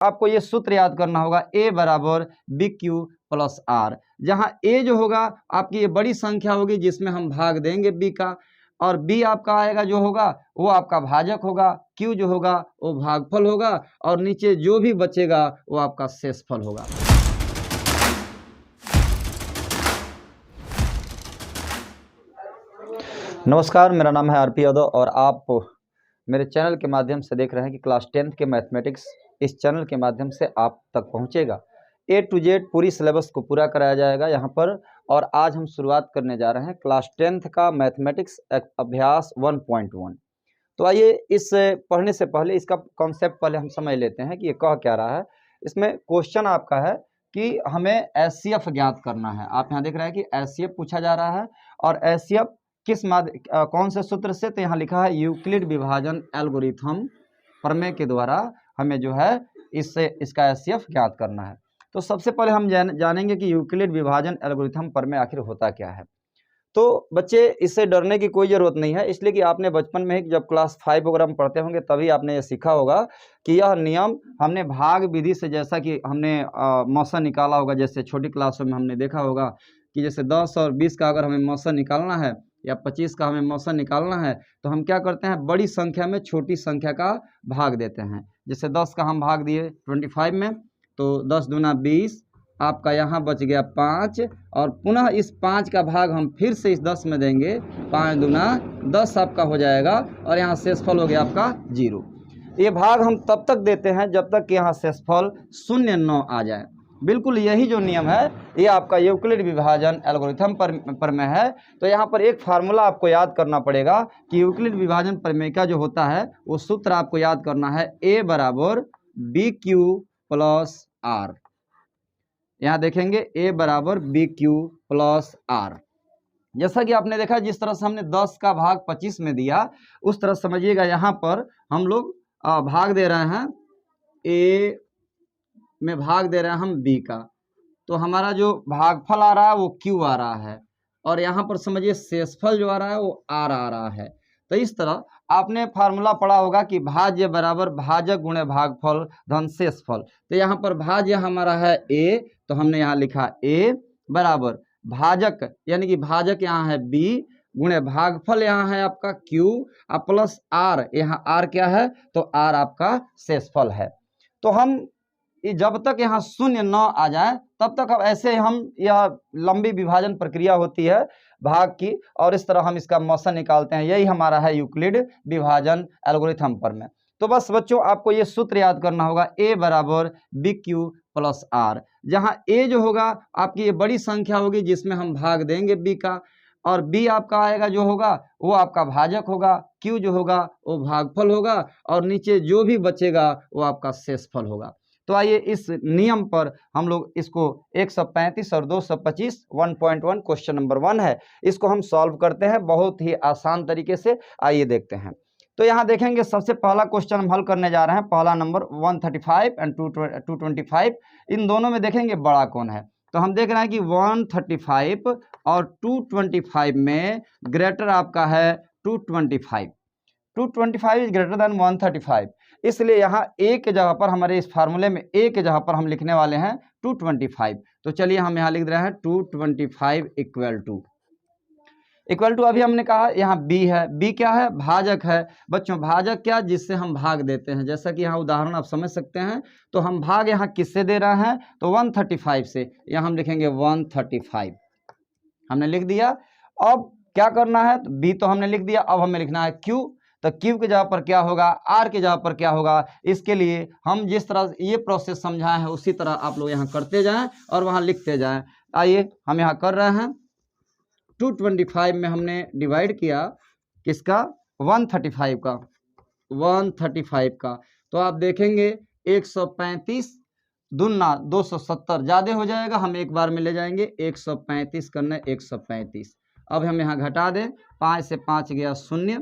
आपको ये सूत्र याद करना होगा, ए बराबर बी क्यू प्लस आर, जहां ए जो होगा आपकी ये बड़ी संख्या होगी जिसमें हम भाग देंगे बी का, और बी आपका आएगा जो होगा वो आपका भाजक होगा, क्यू जो होगा वो भागफल होगा, और नीचे जो भी बचेगा वो आपका शेषफल होगा। नमस्कार, मेरा नाम है आरपी यादव और आप मेरे चैनल के माध्यम से देख रहे हैं कि क्लास 10th के मैथमेटिक्स इस चैनल के माध्यम से आप तक पहुंचेगा। ए टू जेड पूरी सिलेबस को पूरा कराया जाएगा यहाँ पर, और आज हम शुरुआत करने जा रहे हैं क्लास 10th का मैथमेटिक्स अभ्यास 1.1। तो आइए इस पढ़ने से पहले इसका कॉन्सेप्ट पहले हम समझ लेते हैं कि ये कह क्या रहा है। इसमें क्वेश्चन आपका है कि हमें एचसीएफ ज्ञात करना है। आप यहाँ देख रहे हैं कि एचसीएफ पूछा जा रहा है, और एचसीएफ किस कौन से सूत्र से, तो यहाँ लिखा है यूक्लिड विभाजन एल्गोरिथम प्रमेय के द्वारा हमें जो है इसका एचसीएफ ज्ञात करना है। तो सबसे पहले हम जानेंगे कि यूक्लिड विभाजन एल्गोरिथम प्रमेय आखिर होता क्या है। तो बच्चे इससे डरने की कोई ज़रूरत नहीं है, इसलिए कि आपने बचपन में ही जब क्लास 5 वगैरह में पढ़ते होंगे तभी आपने ये सीखा होगा कि यह नियम हमने भाग विधि से, जैसा कि हमने मौसा निकाला होगा, जैसे छोटी क्लासों में हमने देखा होगा कि जैसे 10 और 20 का अगर हमें मौसा निकालना है या 25 का हमें मौसा निकालना है तो हम क्या करते हैं, बड़ी संख्या में छोटी संख्या का भाग देते हैं। जैसे 10 का हम भाग दिए 25 में, तो 10 दूना 20, आपका यहाँ बच गया 5, और पुनः इस 5 का भाग हम फिर से इस 10 में देंगे, 5 दूना 10 आपका हो जाएगा, और यहाँ शेषफल हो गया आपका 0। ये भाग हम तब तक देते हैं जब तक कि यहाँ शेषफल 0 न आ जाए। बिल्कुल यही जो नियम है ये आपका यूक्लिड विभाजन एल्गोरिथम प्रमेय है। तो यहाँ पर एक फार्मूला आपको याद करना पड़ेगा कि यूक्लिड विभाजन प्रमेय का जो होता है वो सूत्र आपको याद करना है, ए बराबर बी क्यू प्लस आर। यहाँ देखेंगे ए बराबर बी क्यू प्लस आर। जैसा कि आपने देखा जिस तरह से हमने 10 का भाग 25 में दिया उस तरह समझिएगा यहाँ पर हम लोग भाग दे रहे हैं, ए में भाग दे रहे हैं हम बी का, तो हमारा जो भागफल आ रहा है वो क्यू आ रहा है, और यहाँ पर समझिए शेषफल जो आ रहा है वो आर आ रहा है। तो इस तरह आपने फार्मूला पढ़ा होगा कि भाज्य बराबर भाजक गुणे भागफल धन शेषफल। तो यहाँ पर भाज्य हमारा है ए, तो हमने यहाँ लिखा ए बराबर भाजक, यानी कि भाजक यहाँ है बी, गुणे भागफल यहाँ है आपका क्यू, और प्लस आर, यहाँ आर क्या है, तो आर आपका शेषफल है। तो हम जब तक यहाँ 0 न आ जाए तब तक अब ऐसे हम यह लंबी विभाजन प्रक्रिया होती है भाग की, और इस तरह हम इसका मौसा निकालते हैं। यही हमारा है यूक्लिड विभाजन एल्गोरिथम प्रमेय। तो बस बच्चों आपको ये सूत्र याद करना होगा, ए बराबर बी क्यू प्लस आर, जहाँ ए जो होगा आपकी ये बड़ी संख्या होगी जिसमें हम भाग देंगे बी का, और बी आपका आएगा जो होगा वो आपका भाजक होगा, क्यू जो होगा वो भागफल होगा, और नीचे जो भी बचेगा वो आपका शेषफल होगा। तो आइए इस नियम पर हम लोग इसको 135 और 225 1.1 क्वेश्चन नंबर 1 है, इसको हम सॉल्व करते हैं बहुत ही आसान तरीके से। आइए देखते हैं। तो यहाँ देखेंगे सबसे पहला क्वेश्चन हम हल करने जा रहे हैं, पहला नंबर 135 एंड 225, इन दोनों में देखेंगे बड़ा कौन है। तो हम देख रहे हैं कि 135 और 225 में ग्रेटर आपका है 225, 225 इज ग्रेटर देन 135, इसलिए यहाँ ए के जगह पर हमारे इस फार्मूले में ए के जगह पर हम लिखने वाले हैं 225। तो चलिए हम यहाँ लिख रहे हैं 225 इक्वल टू अभी हमने कहा यहाँ बी है, बी क्या है, भाजक है। बच्चों भाजक क्या, जिससे हम भाग देते हैं, जैसा कि यहाँ उदाहरण आप समझ सकते हैं। तो हम भाग यहाँ किससे दे रहे हैं, तो 135 से, यहाँ हम लिखेंगे 135, हमने लिख दिया। अब क्या करना है, तो बी तो हमने लिख दिया, अब हमें लिखना है क्यू। तो क्यू के जगह पर क्या होगा, आर के जगह पर क्या होगा। इसके लिए हम जिस तरह ये प्रोसेस समझाए हैं उसी तरह आप लोग यहाँ करते जाएं और वहाँ लिखते जाएं। आइए हम यहाँ कर रहे हैं, 225 में हमने डिवाइड किया किसका, 135 का, 135 का। तो आप देखेंगे 135 दूना 270 ज़्यादा हो जाएगा, हम एक बार में ले जाएंगे, 135 करना है 135। अब हम यहाँ घटा दें, 5 से 5 गया 0,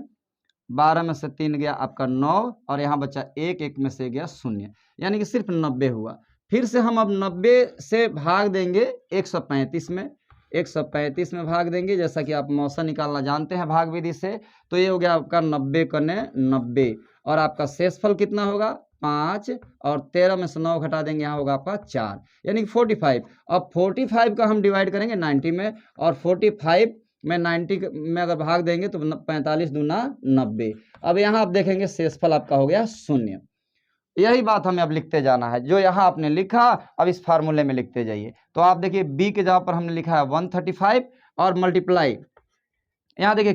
12 में से 3 गया आपका 9, और यहाँ बचा 1, 1 में से गया 0, यानी कि सिर्फ 90 हुआ। फिर से हम अब 90 से भाग देंगे 135 में, 135 में भाग देंगे, जैसा कि आप मौसा निकालना जानते हैं भाग विधि से। तो ये हो गया आपका 90 करने 90, और आपका शेषफल कितना होगा, 5 और 13 में से 9 घटा देंगे, यहाँ होगा आपका 4, यानी कि 45। अब 45 का हम डिवाइड करेंगे 90 में, और 45 में 90 में अगर भाग देंगे तो 45 दूना 90। अब यहाँ आप देखेंगे शेषफल आपका हो गया 0। यही बात हमें अब लिखते जाना है, जो यहाँ आपने लिखा अब इस फार्मूले में लिखते जाइए। तो आप देखिए बी के जगह पर हमने लिखा है 135 और मल्टीप्लाई, यहाँ देखिए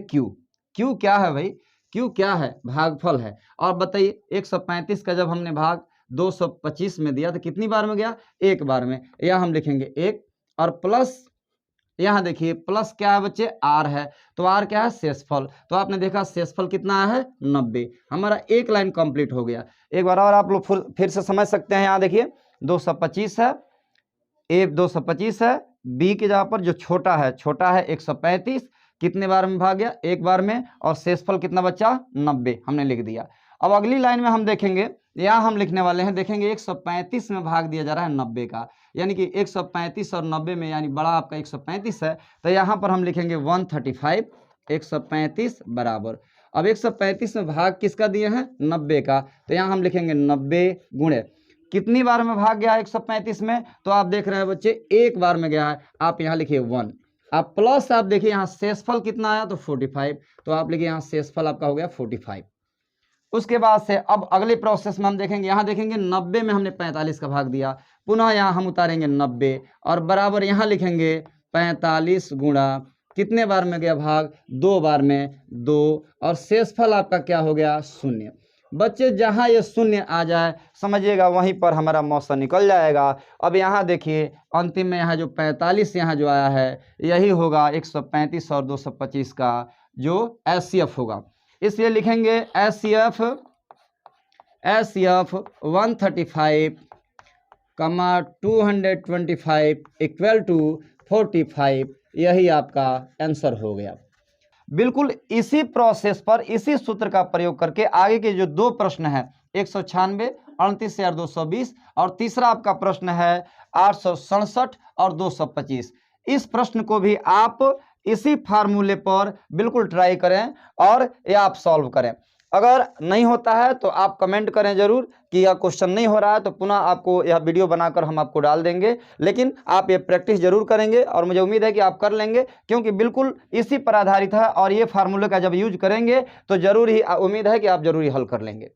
क्यू क्या है भाई, क्यू क्या है, भागफल है। और बताइए 135 का जब हमने भाग 225 में दिया तो कितनी बार में गया, एक बार में, यहाँ हम लिखेंगे 1, और प्लस यहाँ देखिए प्लस क्या है बच्चे, आर है, तो आर क्या है, शेषफल। तो आपने देखा शेषफल कितना है 90, हमारा एक लाइन कंप्लीट हो गया। एक बार और आप लोग फिर से समझ सकते हैं, यहाँ देखिए 225 है, ए 225 है, बी की जगह पर जो छोटा है 135, कितने बार में भाग गया, एक बार में, और शेषफल कितना बचा 90, हमने लिख दिया। अब अगली लाइन में हम देखेंगे, यहाँ हम लिखने वाले हैं, देखेंगे 135 में भाग दिया जा रहा है 90 का, यानी कि 135 और 90 में, यानी बड़ा आपका 135 है, तो यहाँ पर हम लिखेंगे 135, 135 बराबर। अब 135 में भाग किसका दिए हैं, 90 का, तो यहाँ हम लिखेंगे 90 गुणे कितनी बार में भाग गया 135 में, तो आप देख रहे हैं बच्चे एक बार में गया है, आप यहाँ लिखिए 1। आप प्लस आप देखिए यहाँ शेषफल कितना आया, तो 45, तो आप लिखिए यहाँ शेषफल आपका हो गया 45। उसके बाद से अब अगले प्रोसेस में हम देखेंगे, यहाँ देखेंगे 90 में हमने 45 का भाग दिया, पुनः यहाँ हम उतारेंगे 90 और बराबर यहाँ लिखेंगे 45 गुणा कितने बार में गया भाग, 2 बार में, 2, और शेषफल आपका क्या हो गया 0। बच्चे जहाँ ये 0 आ जाए समझिएगा वहीं पर हमारा मौसा निकल जाएगा। अब यहाँ देखिए अंतिम में यहाँ जो 45 यहाँ जो आया है यही होगा 135 और 225 का जो एचसीएफ होगा, इसलिए लिखेंगे एचसीएफ 135, 225 इक्वल टू 45, यही आपका आंसर हो गया। बिल्कुल इसी प्रोसेस पर, इसी सूत्र का प्रयोग करके आगे के जो दो प्रश्न हैं 196, 38,220 और तीसरा आपका प्रश्न है 867 और 225, इस प्रश्न को भी आप इसी फार्मूले पर बिल्कुल ट्राई करें और ये आप सॉल्व करें। अगर नहीं होता है तो आप कमेंट करें जरूर कि यह क्वेश्चन नहीं हो रहा है, तो पुनः आपको यह वीडियो बनाकर हम आपको डाल देंगे, लेकिन आप ये प्रैक्टिस जरूर करेंगे और मुझे उम्मीद है कि आप कर लेंगे, क्योंकि बिल्कुल इसी पर आधारित है और ये फार्मूले का जब यूज करेंगे तो जरूर ही उम्मीद है कि आप जरूर ही हल कर लेंगे।